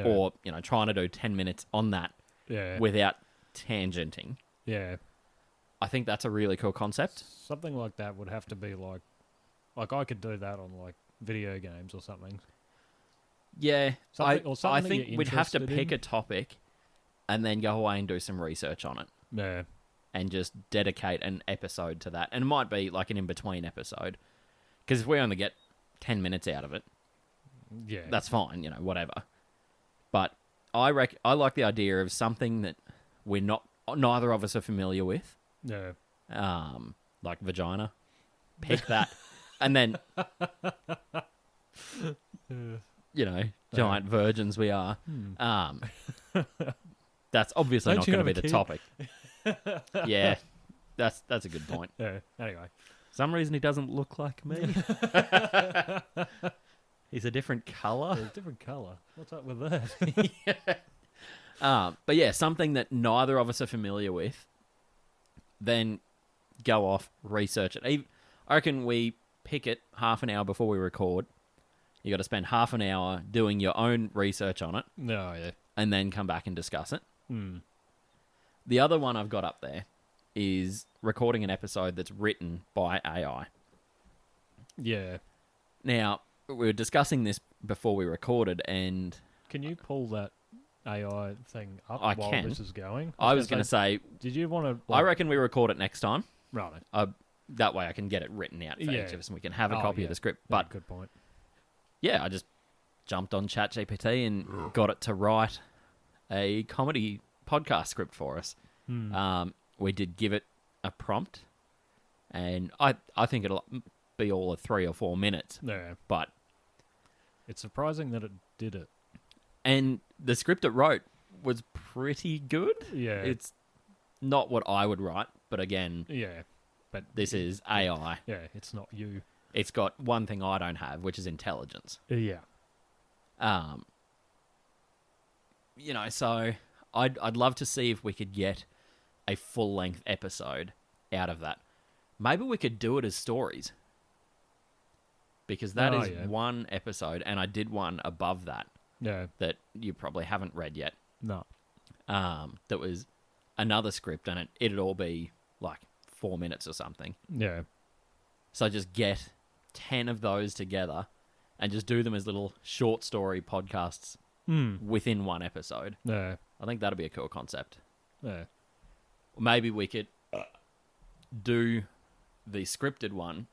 or trying to do 10 minutes on that without tangenting. Yeah. I think that's a really cool concept. Something like that would have to be like I could do that on like video games or something. Yeah, I something think we'd have to pick a topic and then go away and do some research on it. Yeah. And just dedicate an episode to that. And it might be like an in-between episode. Because if we only get 10 minutes out of it, that's fine, whatever. But I like the idea of something that neither of us are familiar with. Yeah. Like vagina. Pick that. And then, giant virgins we are. That's obviously not going to be the topic. Yeah, that's a good point. Yeah. Anyway, some reason he doesn't look like me. He's a different colour. He's a different colour. What's up with that? But yeah, something that neither of us are familiar with. Then go off, research it. I reckon we pick it half an hour before we record. You got to spend half an hour doing your own research on it. No, yeah. And then come back and discuss it. Hmm. The other one I've got up there is recording an episode that's written by AI. Yeah. Now, we were discussing this before we recorded, and... Can you pull that AI thing up while this is going? I was going to say... Did you want to... I reckon we record it next time. Right. That way I can get it written out for each of us, and we can have a copy of the script. But good point. Yeah, I just jumped on ChatGPT and got it to write a comedy podcast script for us. We did give it a prompt, and I think it'll be all of 3 or 4 minutes. Yeah. But it's surprising that it did it. And the script it wrote was pretty good. Yeah. It's not what I would write, but again, Yeah. But this is AI. Yeah, it's not you. It's got one thing I don't have, which is intelligence. Yeah. So I'd love to see if we could get a full-length episode out of that. Maybe we could do it as stories. Because that is one episode, and I did one above that. Yeah. That you probably haven't read yet. No. That was another script, and it'd all be like 4 minutes or something. Yeah. So just get 10 of those together and just do them as little short story podcasts within one episode. Yeah. I think that'd be a cool concept. Yeah. Maybe we could do the scripted one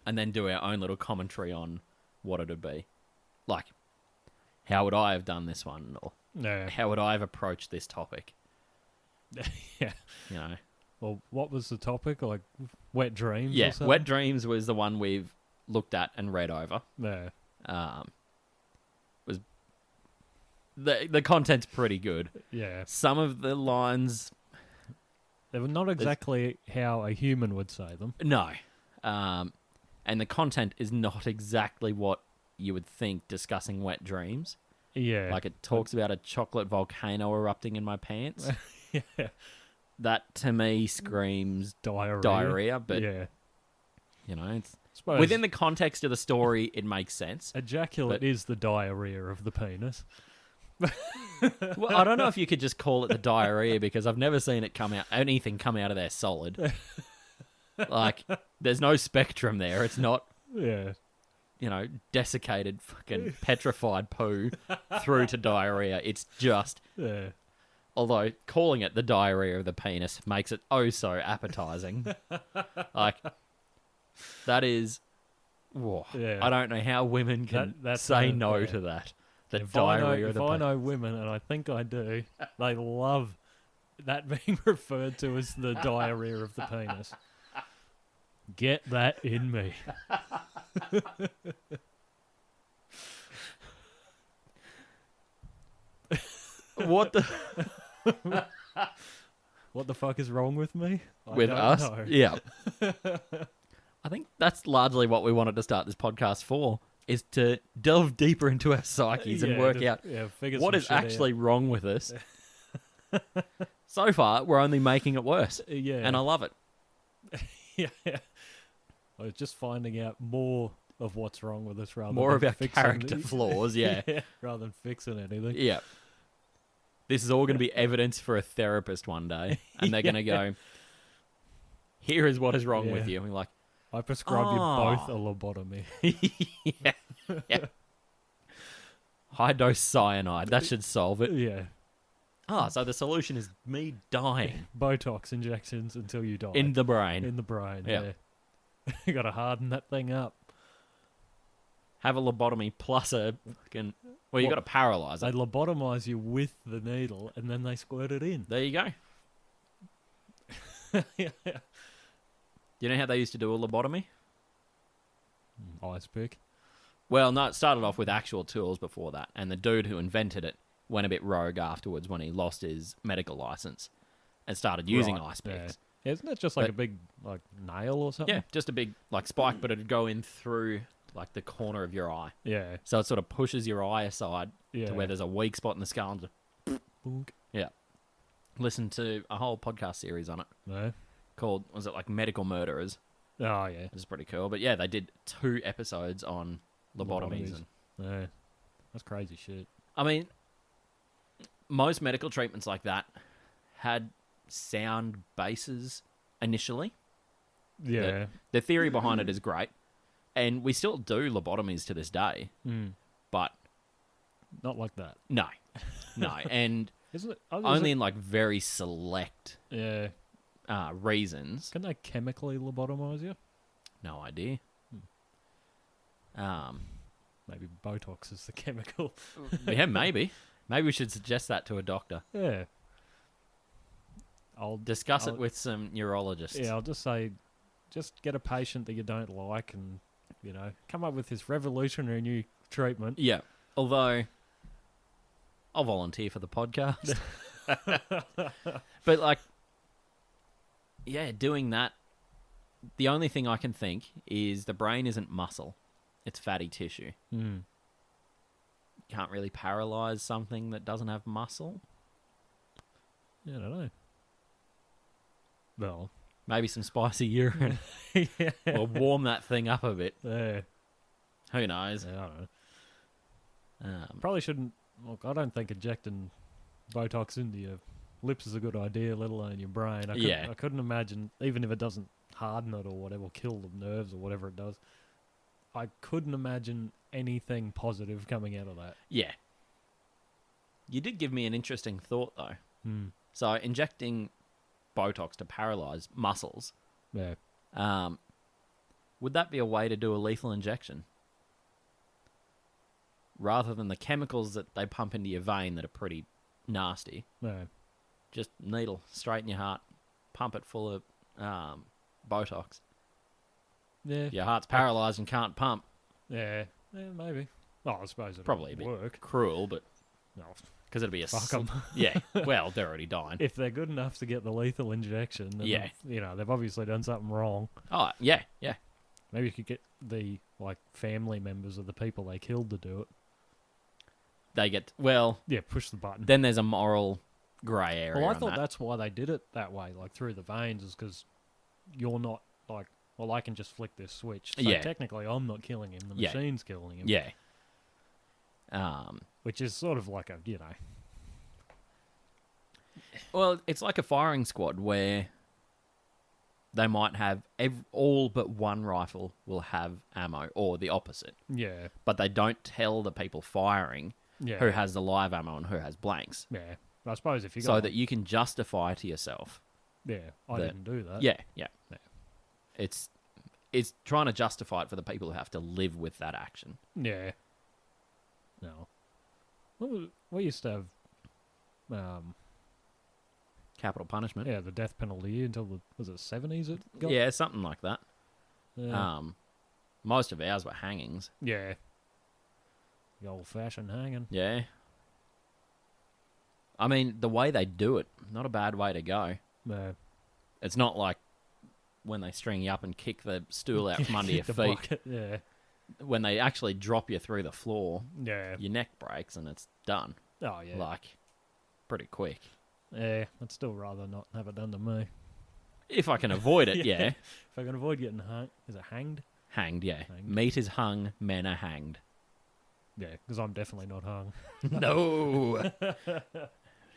and then do our own little commentary on what it'd be. Like, how would I have done this one? Or how would I have approached this topic? Yeah. You know. Well, what was the topic? Like, wet dreams or Yeah, something? Wet Dreams was the one we've looked at and read over. Yeah. Was the content's pretty good. Yeah. Some of the lines... They were not exactly how a human would say them. No. And the content is not exactly what you would think discussing wet dreams. Yeah. Like, it talks about a chocolate volcano erupting in my pants. Yeah. That, to me, screams Diarrhea. but, yeah. you know, it's... Suppose Within the context of the story, it makes sense. ejaculate is the diarrhea of the penis. Well, I don't know if you could just call it the diarrhea, because I've never seen anything come out of there solid. Like, there's no spectrum there. It's not, desiccated fucking petrified poo through to diarrhea. It's just... Yeah. Although calling it the diarrhea of the penis makes it oh so appetizing. Like, that is... Whoa, I don't know how women can say no to that. The diarrhea of the penis. If I know women, and I think I do, they love that being referred to as the diarrhea of the penis. Get that in me. What the... What the fuck is wrong with me? With us? Know. Yeah. I think that's largely what we wanted to start this podcast for, is to delve deeper into our psyches and work out what is actually wrong with us. So far, we're only making it worse. Yeah. And I love it. Yeah. I was just finding out more of what's wrong with us rather more than of our character flaws, yeah. Rather than fixing anything. Yeah. This is all going to be evidence for a therapist one day. And they're going to go, here is what is wrong with you. And we're like, I prescribe you both a lobotomy. yeah. High dose cyanide. That should solve it. Yeah. So the solution is me dying. Botox injections until you die. In the brain. In the brain, yeah. You got to harden that thing up. Have a lobotomy plus a fucking... Well, you got to paralyze it. They lobotomize you with the needle, and then they squirt it in. There you go. Yeah. You know how they used to do a lobotomy? Ice pick. Well, no, it started off with actual tools before that, and the dude who invented it went a bit rogue afterwards when he lost his medical license and started using ice picks. Yeah. Isn't it just like a big nail or something? Yeah, just a big spike, but it'd go in through like the corner of your eye. Yeah. So it sort of pushes your eye aside to where there's a weak spot in the skull. And just, yeah. Listen to a whole podcast series on it. No. Called, was it like Medical Murderers? Oh, yeah. It's pretty cool. But yeah, they did 2 episodes on lobotomies. Yeah. That's crazy shit. I mean, most medical treatments like that had sound bases initially. Yeah. The theory behind it is great. And we still do lobotomies to this day. But... Not like that. No. And isn't it, only in like very select reasons. Can they chemically lobotomize you? No idea. Maybe Botox is the chemical. Yeah, maybe. Maybe we should suggest that to a doctor. Yeah. I'll discuss it with some neurologists. Yeah, I'll just say, just get a patient that you don't like and, come up with this revolutionary new treatment. Yeah. Although, I'll volunteer for the podcast. But, like, yeah, doing that, the only thing I can think is the brain isn't muscle. It's fatty tissue. Mm. Can't really paralyze something that doesn't have muscle. Yeah, I don't know. Well, maybe some spicy urine yeah. will warm that thing up a bit. Yeah. Who knows? Yeah, I don't know. Probably shouldn't. Look, I don't think injecting Botox into your lips is a good idea, let alone your brain. I couldn't imagine, even if it doesn't harden it or whatever, kill the nerves or whatever it does. I couldn't imagine anything positive coming out of that. Yeah. You did give me an interesting thought, though. Hmm. So, injecting Botox to paralyze muscles. Yeah. Would that be a way to do a lethal injection? Rather than the chemicals that they pump into your vein that are pretty nasty. Yeah. Just needle straight in your heart. Pump it full of Botox. Yeah. Your heart's paralyzed and can't pump. Yeah. Yeah, maybe. Well, I suppose it'd Probably a bit work. cruel, but... No. Because it'd be a... Fuck 'em. Yeah. Well, they're already dying. If they're good enough to get the lethal injection, then Yeah. they've obviously done something wrong. Oh, yeah, yeah. Maybe you could get the family members of the people they killed to do it. They get... Well... Yeah, push the button. Then there's a moral grey area. Well, I thought that's why they did it that way, like through the veins, is because you're not like, well, I can just flick this switch. So technically, I'm not killing him. The machine's killing him. Yeah. Which is sort of like a, Well, it's like a firing squad where they might have all but one rifle will have ammo, or the opposite. Yeah. But they don't tell the people firing who has the live ammo and who has blanks. Yeah. I suppose if you so that you can justify to yourself. Yeah, I didn't do that. Yeah. It's trying to justify it for the people who have to live with that action. Yeah. No. We used to have capital punishment. Yeah, the death penalty until was it 70s it got? Yeah, something like that. Yeah. Most of ours were hangings. Yeah. The old-fashioned hanging. Yeah. I mean, the way they do it, not a bad way to go. No. It's not like when they string you up and kick the stool out from under your feet. Bucket. Yeah. When they actually drop you through the floor, yeah, your neck breaks and it's done. Oh, yeah. Like, pretty quick. Yeah, I'd still rather not have it done to me. If I can avoid it, yeah. If I can avoid getting hung. Is it hanged? Hanged, yeah. Hanged. Meat is hung, men are hanged. Yeah, because I'm definitely not hung. No!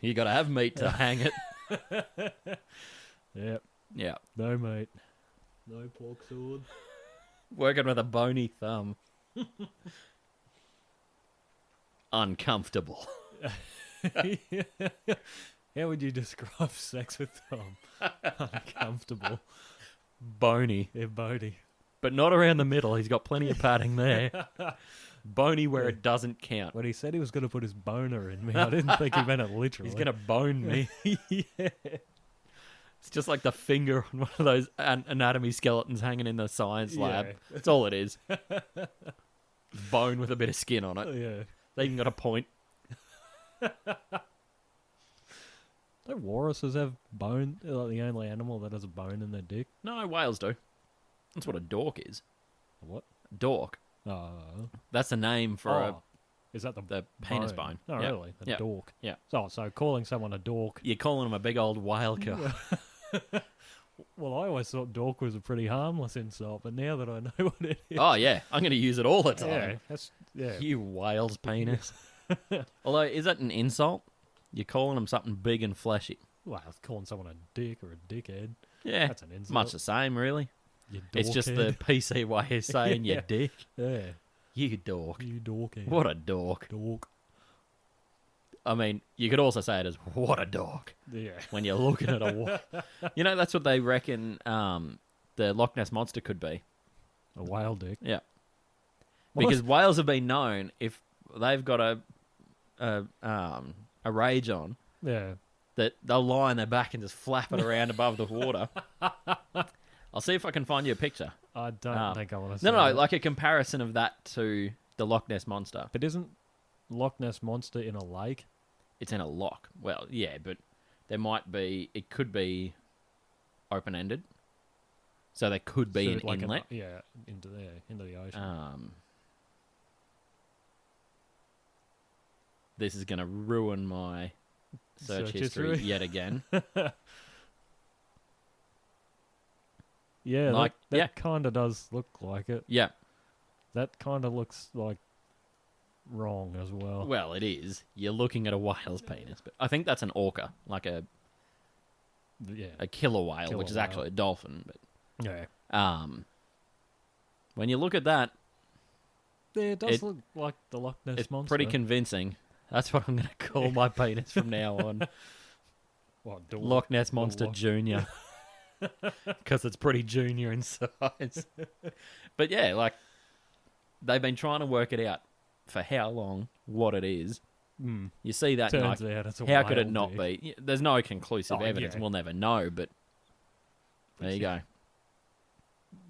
You gotta have meat to hang it. Yep. Yeah. No, mate. No pork sword. Working with a bony thumb. Uncomfortable. How would you describe sex with thumb? Uncomfortable. Bony. Yeah, bony. But not around the middle. He's got plenty of padding there. Bony where it doesn't count. When he said he was going to put his boner in me, I didn't think he meant it literally. He's going to bone me. Yeah. It's just like the finger on one of those anatomy skeletons hanging in the science lab. That's all it is. Bone with a bit of skin on it. Yeah. They even got a point. Don't walruses have bone? They're like the only animal that has a bone in their dick. No, whales do. That's what a dork is. A what? Dork. That's a name for is that the penis bone. Oh, yeah. really? A dork. Yeah. So calling someone a dork. You're calling them a big old whale killer. Well, I always thought dork was a pretty harmless insult, but now that I know what it is... Oh, yeah. I'm going to use it all the time. Yeah. You whale's penis. Although, is that an insult? You're calling them something big and fleshy. Well, calling someone a dick or a dickhead. Yeah. That's an insult. Much the same, really. You it's just the PC way of saying you dick. Yeah. You dork. You dorkhead. What a dork. Dork. I mean, you could also say it as, what a dork. Yeah. When you're looking at a... You know, that's what they reckon the Loch Ness Monster could be. A whale dick. Yeah. Because whales have been known, if they've got a rage on, that they'll lie on their back and just flap it around above the water. I'll see if I can find you a picture. I don't think I want to see No, that. like a comparison of that to the Loch Ness Monster. But isn't Loch Ness Monster in a lake? it's in a lock. Well, yeah, but there might be. It could be open-ended, so there could be an like inlet. Into the ocean. This is going to ruin my search history yet again. Yeah, like that kind of does look like it. Yeah, that kind of looks like wrong as well. Well, it is. You're looking at a whale's penis, but I think that's an orca, like a killer whale, which is actually a dolphin. But when you look at that, it does look like the Loch Ness it's Monster. pretty convincing. That's what I'm going to call my penis from now on. What, Loch Ness Monster Junior. Because it's pretty junior in size. But yeah, like, they've been trying to work it out for how long, what it is. Mm. You see that, Turns like, out it's a how could it whale not dick. be? There's no conclusive evidence. Yeah. We'll never know, but there you go.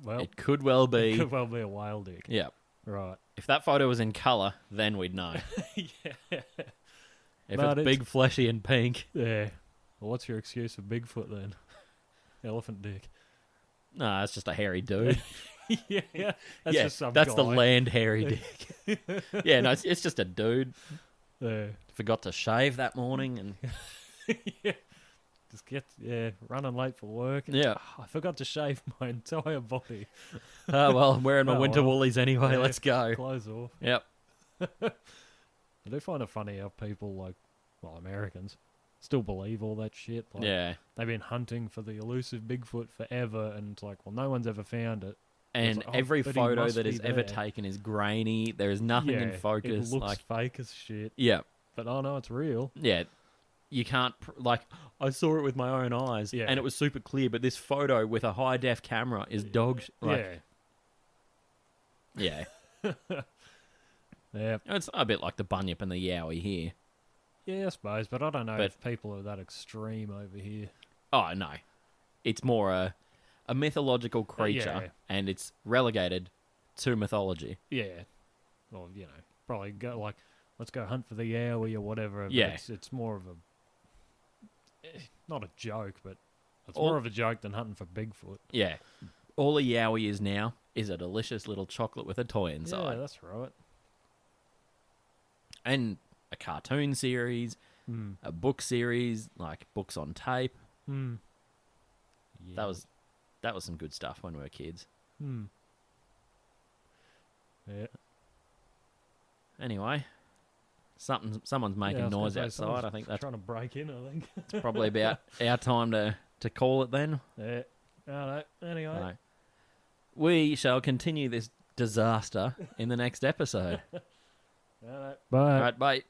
Well, it could well be. It could well be a whale dick. Yeah. Right. If that photo was in colour, then we'd know. Yeah. If it's big, fleshy, and pink. Yeah. Well, what's your excuse for Bigfoot then? Elephant dick. No, it's just a hairy dude. Yeah. That's just some that's guy. the land hairy dick. Yeah, no, it's just a dude. Yeah. Forgot to shave that morning and yeah. Just running late for work. Yeah. I forgot to shave my entire body. Oh, well, I'm wearing my winter woolies anyway. Yeah, Let's go. Clothes off. Yep. I do find it funny how people Americans still believe all that shit. Like, yeah. They've been hunting for the elusive Bigfoot forever, and it's like, well, no one's ever found it. And every but he photo must that be is ever there. taken is grainy. There is nothing in focus. It looks fake as shit. Yeah. But oh no, it's real. Yeah. You can't, I saw it with my own eyes, Yeah. and it was super clear, but this photo with a high-def camera is dog Yeah. Yeah. It's a bit like the bunyip and the yowie here. Yeah, I suppose, but I don't know if people are that extreme over here. Oh, no. It's more a mythological creature, and it's relegated to mythology. Yeah. Well, probably go let's go hunt for the yowie or whatever. But Yeah. It's more of not a joke, but it's more of a joke than hunting for Bigfoot. Yeah. All a yowie is now is a delicious little chocolate with a toy inside. Yeah, that's right. And a cartoon series, a book series, like books on tape. Yeah. That was some good stuff when we were kids. Yeah. Anyway, someone's making noise outside. I think that's trying to break in. I think it's probably about our time to call it then. Yeah. All right. Anyway, no. We shall continue this disaster in the next episode. All right. Bye. All right, bye.